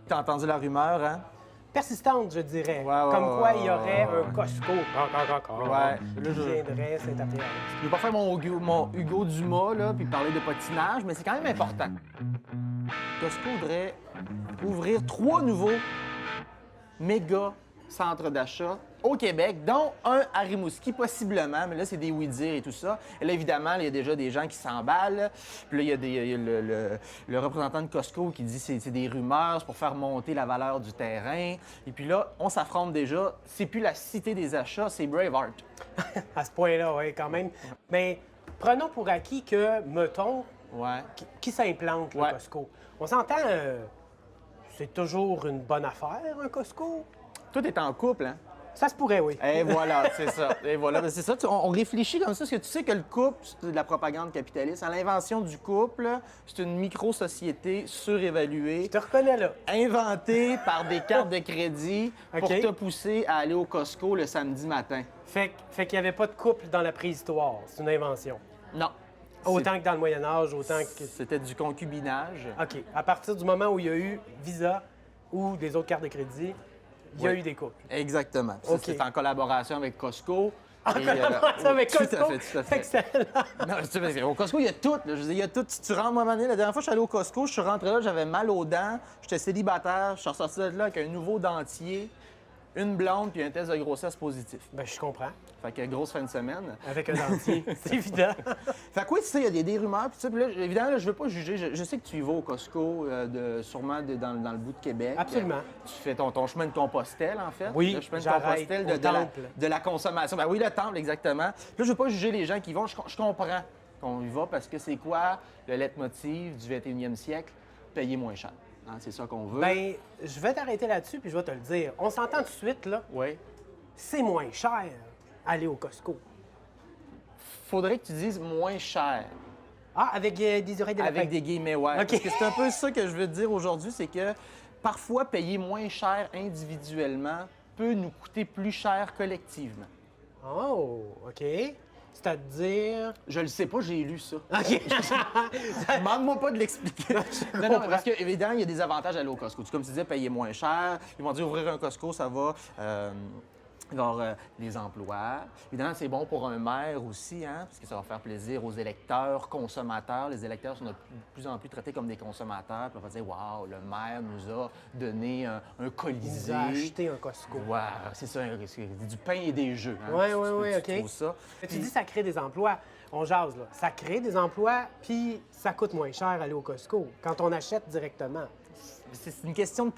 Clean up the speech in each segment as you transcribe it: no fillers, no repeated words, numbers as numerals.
T'as entendu la rumeur, hein? Persistante, je dirais. Ouais, Comme quoi, ouais, il y aurait ouais. un Costco Ouais. Là, qui viendrait s'interpeller. Je vais pas faire mon Hugo Dumas, là, puis parler de patinage, mais c'est quand même important. Costco voudrait ouvrir 3 nouveaux méga centres d'achat au Québec, dont un à Rimouski, possiblement, mais là, c'est des oui-dire et tout ça. Et là, évidemment, il y a déjà des gens qui s'emballent. Puis là, il y a le représentant de Costco qui dit que c'est des rumeurs, c'est pour faire monter la valeur du terrain. Et puis là, on s'affronte déjà. C'est plus la cité des achats, c'est Braveheart. À ce point-là, oui, quand même. Mais prenons pour acquis que, mettons, Ouais. qui s'implante, le Ouais. Costco. On s'entend, c'est toujours une bonne affaire, un Costco? Tout est en couple, hein? Ça se pourrait, oui. Et voilà, c'est ça. Et voilà, ben, c'est ça. On réfléchit comme ça, parce que tu sais que le couple, c'est de la propagande capitaliste. À l'invention du couple, c'est une micro-société surévaluée, Je te reconnais là. inventée par des cartes de crédit pour OK. te pousser à aller au Costco le samedi matin. Fait qu'il n'y avait pas de couple dans la préhistoire. C'est une invention. Non. Autant que dans le Moyen-Âge, autant que... C'était du concubinage. OK. À partir du moment où il y a eu Visa ou des autres cartes de crédit, il y a Oui. eu des couples. Exactement. Ça, OK. c'est en collaboration avec Costco. En Et, collaboration avec tout Costco? à fait, tout à fait. Excellent. Non, au Costco, il y a tout. Là. Je veux dire, il y a tout. Si tu rentres, moi, la dernière fois que je suis allé au Costco, je suis rentré là, j'avais mal aux dents, j'étais célibataire, je suis ressorti de là avec un nouveau dentier, une blonde puis un test de grossesse positif. Ben, je comprends. Fait que grosse fin de semaine. Avec un dentier, c'est évident. Fait que oui, tu sais, il y a des rumeurs. Puis, là, évidemment, là, je veux pas juger. Je sais que tu y vas au Costco, sûrement dans le bout de Québec. Absolument. Tu fais ton chemin de Compostelle, en fait. Oui, Le chemin de j'arrête Compostelle au temple. de la consommation. Ben oui, le temple, exactement. Là, je veux pas juger les gens qui y vont. Je comprends qu'on y va parce que c'est quoi le leitmotiv du 21e siècle? Payer moins cher. Hein, c'est ça qu'on veut. Ben, je vais t'arrêter là-dessus puis je vais te le dire. On s'entend tout de suite, là. Oui. C'est moins cher aller au Costco. Faudrait que tu dises moins cher. Ah, avec des oreilles de lapin. Avec des guillemets, ouais. OK. Parce que c'est un peu ça que je veux te dire aujourd'hui, c'est que parfois, payer moins cher individuellement peut nous coûter plus cher collectivement. Oh, OK. C'est-à-dire... Je le sais pas, j'ai lu ça. OK. Demande-moi pas de l'expliquer. Non, parce que, évidemment, il y a des avantages à aller au Costco. Comme tu disais, payer moins cher. Ils vont dire ouvrir un Costco, ça va. Il va y avoir les emplois. Évidemment, c'est bon pour un maire aussi, hein, parce que ça va faire plaisir aux électeurs, consommateurs. Les électeurs sont de plus en plus traités comme des consommateurs. Puis on va dire, waouh, le maire nous a donné un Il Colisée. nous a acheté un Costco. Ouais, c'est ça, c'est du pain et des jeux. Hein. Oui, Tu- oui, tu- oui, tu OK. trouves ça. Mais tu dis ça crée des emplois. On jase, là. Ça crée des emplois, puis ça coûte moins cher aller au Costco quand on achète directement. C'est une question de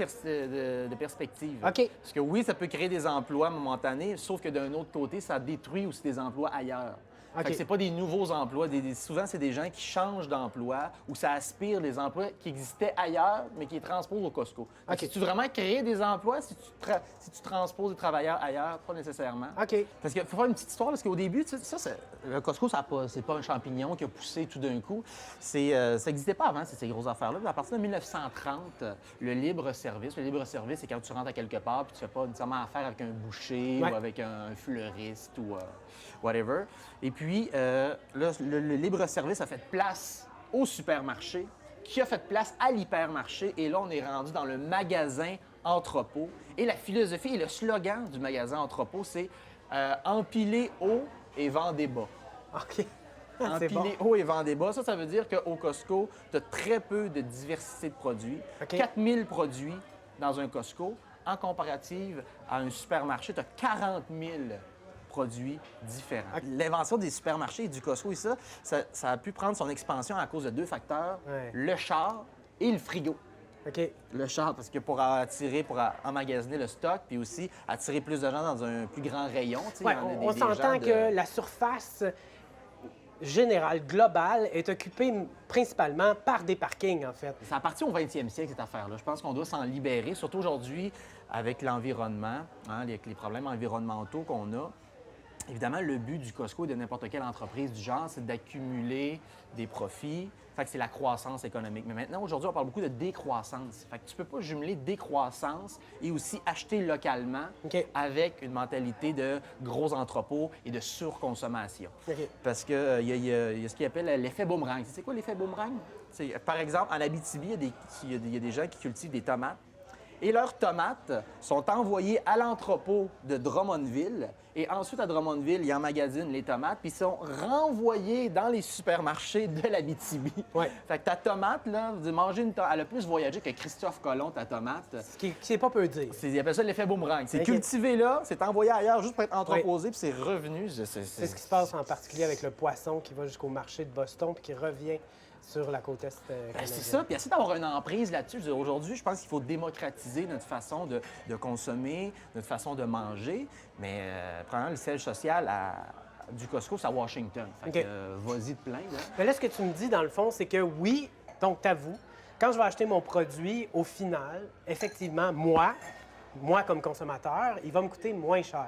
perspective. OK. Parce que oui, ça peut créer des emplois momentanés, sauf que d'un autre côté, ça détruit aussi des emplois ailleurs. OK. Fait que c'est pas des nouveaux emplois. Souvent, c'est des gens qui changent d'emploi ou ça aspire des emplois qui existaient ailleurs, mais qui les transposent au Costco. Fait que OK. Si tu veux vraiment créer des emplois, si tu transposes des travailleurs ailleurs, pas nécessairement. OK. Parce qu'il faut faire une petite histoire, parce qu'au début, tu sais, le Costco, c'est pas un champignon qui a poussé tout d'un coup. Ça n'existait pas avant, ces grosses affaires-là. À partir de 1930, le libre-service, c'est quand tu rentres à quelque part puis tu fais pas nécessairement affaire avec un boucher Ouais. ou avec un fleuriste ou whatever. Et puis, là, le libre-service a fait place au supermarché, qui a fait place à l'hypermarché. Et là, on est rendu dans le magasin entrepôt. Et la philosophie et le slogan du magasin entrepôt, c'est empiler haut et vendez bas. OK. C'est bon. Empiler haut et vendez bas. Ça veut dire qu'au Costco, tu as très peu de diversité de produits. OK. 4000 produits dans un Costco. En comparative à un supermarché, tu as 40 000 produits différents. L'invention des supermarchés et du Costco, et ça a pu prendre son expansion à cause de 2 facteurs, Ouais. le char et le frigo. OK. Le char, parce que pour emmagasiner le stock, puis aussi attirer plus de gens dans un plus grand rayon. Tu sais, Ouais, il y en a on des s'entend gens de- que la surface générale, globale, est occupée principalement par des parkings, en fait. Ça appartient au 20e siècle, cette affaire-là. Je pense qu'on doit s'en libérer, surtout aujourd'hui avec l'environnement, hein, les problèmes environnementaux qu'on a. Évidemment, le but du Costco et de n'importe quelle entreprise du genre, c'est d'accumuler des profits. Fait que c'est la croissance économique. Mais maintenant, aujourd'hui, on parle beaucoup de décroissance. Fait que tu peux pas jumeler décroissance et aussi acheter localement OK. avec une mentalité de gros entrepôts et de surconsommation. OK. Parce que il y a ce qu'ils appelle l'effet boomerang. C'est quoi l'effet boomerang? Par exemple, en Abitibi, il y a des gens qui cultivent des tomates. Et leurs tomates sont envoyées à l'entrepôt de Drummondville. Et ensuite, à Drummondville, ils emmagasinent les tomates, puis ils sont renvoyés dans les supermarchés de l'Abitibi. Ouais. Fait que ta tomate, là, vous manger une tomate, elle a plus voyagé que Christophe Colomb, ta tomate. Ce qui est pas peu dire. Ils appellent ça l'effet boomerang. C'est Ok. cultivé là, c'est envoyé ailleurs juste pour être entreposé, puis c'est revenu. C'est ce qui se passe en particulier avec le poisson qui va jusqu'au marché de Boston puis qui revient sur la côte est canadienne. C'est ça, puis essayer d'avoir une emprise là-dessus. Je veux dire, aujourd'hui, je pense qu'il faut démocratiser notre façon de consommer, notre façon de manger, mais prenant le siège social du Costco, c'est à Washington. Fait que, OK. vas-y de plein, là. Mais là, ce que tu me dis, dans le fond, c'est que oui, donc t'avoues, quand je vais acheter mon produit, au final, effectivement, moi comme consommateur, il va me coûter moins cher.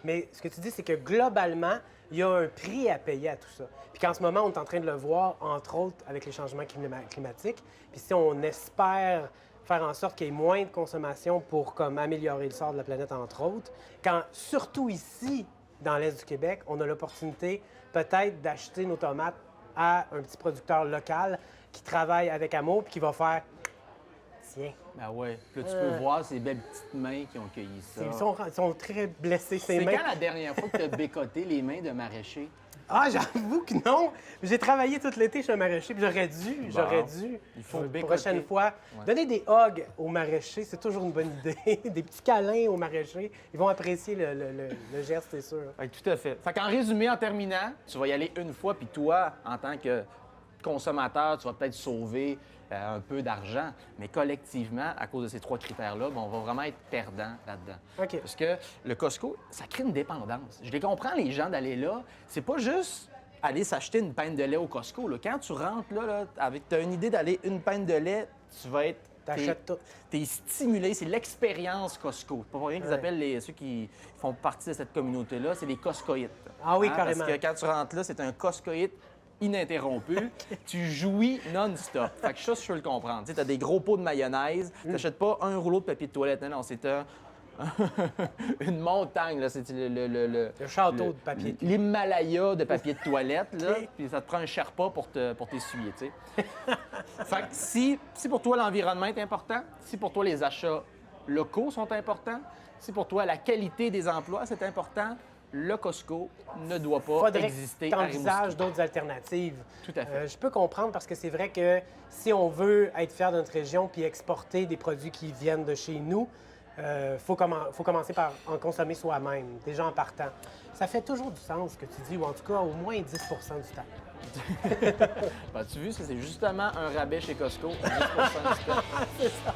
Mais ce que tu dis, c'est que globalement, il y a un prix à payer à tout ça. Puis qu'en ce moment, on est en train de le voir, entre autres, avec les changements climatiques. Puis si on espère faire en sorte qu'il y ait moins de consommation pour comme, améliorer le sort de la planète, entre autres, quand, surtout ici, dans l'Est du Québec, on a l'opportunité peut-être d'acheter nos tomates à un petit producteur local qui travaille avec amour puis qui va faire « Tiens, Ben ouais. Puis là, tu peux voir ces belles petites mains qui ont cueilli ça. ils sont très blessés, ces C'est mains. quand la dernière fois que tu as bécoté les mains de maraîcher? » Ah, j'avoue que non! J'ai travaillé tout l'été chez un maraîcher, puis j'aurais dû. Il faut Pour bécoter. prochaine fois, donner des hugs aux maraîchers, c'est toujours une bonne idée. Des petits câlins aux maraîchers. Ils vont apprécier le geste, c'est sûr. Ouais, tout à fait. Fait qu'en résumé, en terminant, tu vas y aller une fois, puis toi, en tant que consommateur, tu vas peut-être sauver un peu d'argent, mais collectivement, à cause de ces trois critères-là, ben, on va vraiment être perdant là-dedans. OK. Parce que le Costco, ça crée une dépendance. Je les comprends, les gens, d'aller là. C'est pas juste aller s'acheter une pinte de lait au Costco. Là. Quand tu rentres là, tu as une idée d'aller une pinte de lait, tu vas être... T'achètes tout. T'es stimulé, c'est l'expérience Costco. C'est pas pour rien qu'ils Ouais. appellent ceux qui font partie de cette communauté-là, c'est les Costcoïtes. Ah oui, carrément. Parce que quand tu rentres là, c'est un Costcoïte ininterrompu. Tu jouis non-stop. Fait que ça, je peux le comprendre. Tu as des gros pots de mayonnaise. Tu n'achètes pas un rouleau de papier de toilette. Non, c'est une montagne. Là. C'est Le château de papier. L'Himalaya de papier de toilette. Là. OK. Puis ça te prend un Sherpa pour t'essuyer. Tu sais. Fait que si pour toi l'environnement est important, si pour toi les achats locaux sont importants, si pour toi la qualité des emplois c'est important, le Costco ne doit pas Faudrait exister que à t'envisages Rimouski. d'autres alternatives. Tout à fait. Je peux comprendre parce que c'est vrai que si on veut être fier de notre région puis exporter des produits qui viennent de chez nous, faut commencer par en consommer soi-même, déjà en partant. Ça fait toujours du sens ce que tu dis, ou en tout cas au moins 10 du temps. Ben, tu vois, c'est justement un rabais chez Costco, 10 du temps. C'est ça.